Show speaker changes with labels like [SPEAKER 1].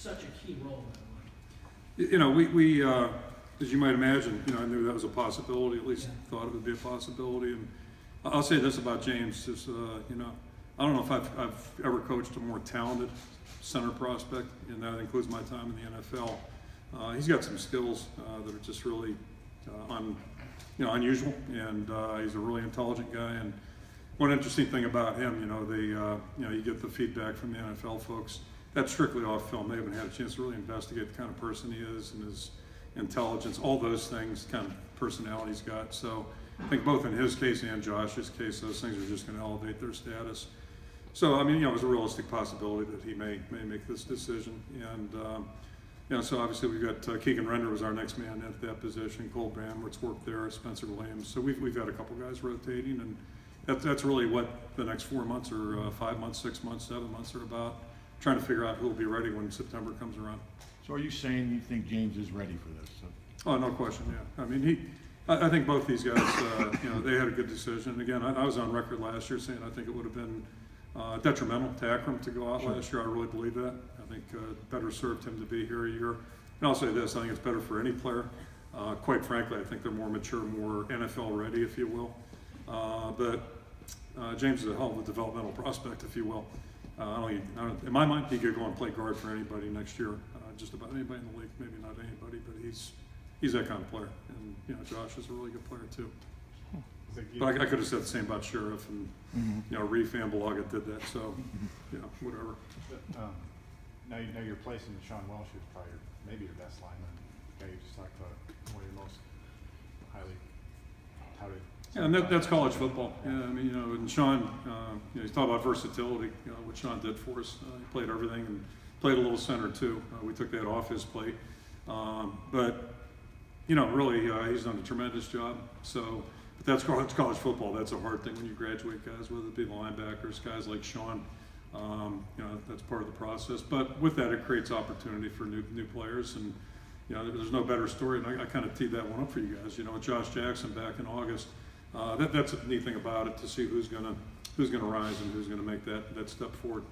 [SPEAKER 1] such a key role in that line.
[SPEAKER 2] You know, we as you might imagine, you know, I knew that was a possibility, at least thought it would be a possibility. And I'll say this about James is, you know, I don't know if I've ever coached a more talented center prospect, and that includes my time in the NFL. He's got some skills that are just really unusual, and he's a really intelligent guy. And one interesting thing about him, you know, you get the feedback from the NFL folks. That's strictly off film. They haven't had a chance to really investigate the kind of person he is and his intelligence, all those things, kind of personality he's got. So I think both in his case and Josh's case, those things are just going to elevate their status. So, I mean, you know, it was a realistic possibility that he may make this decision. And, you know, so obviously we've got Keegan Render was our next man at that position, Cole Bramwert's worked there, Spencer Williams. So we've got a couple guys rotating, and that's really what the next 4 months or 5 months, 6 months, 7 months are about, trying to figure out who will be ready when September comes around.
[SPEAKER 3] So are you saying you think James is ready for this? So.
[SPEAKER 2] Oh, no question, yeah. I mean, I think both these guys, you know, they had a good decision. And again, I was on record last year saying I think it would have been detrimental to Akram to go out last year. I really believe that. I think better served him to be here a year. And I'll say this, I think it's better for any player. Quite frankly, I think they're more mature, more NFL ready, if you will. But James is a hell of a developmental prospect, if you will. In my mind, he could go and play guard for anybody next year. Just about anybody in the league, maybe not anybody, but he's that kind of player. And, you know, Josh is a really good player too. But I could have said the same about Sheriff and, you know, Reef and Balaga did that, so, you know, whatever.
[SPEAKER 4] But, now you're placing Sean Welsh, who's probably maybe your best lineman. Okay, you just talked about one of your most highly touted.
[SPEAKER 2] Yeah, and that's college football. Yeah, I mean, you know, and Sean, you know, he's talking about versatility, you know, what Sean did for us. He played everything and played a little center too. We took that off his plate. But, you know, really, he's done a tremendous job. So, but that's college football. That's a hard thing when you graduate guys, whether it be linebackers, guys like Sean. You know, that's part of the process. But with that, it creates opportunity for new players. And, you know, there's no better story. And I kind of teed that one up for you guys. You know, with Josh Jackson back in August, that's a neat thing about it, to see who's gonna rise and who's gonna make that step forward.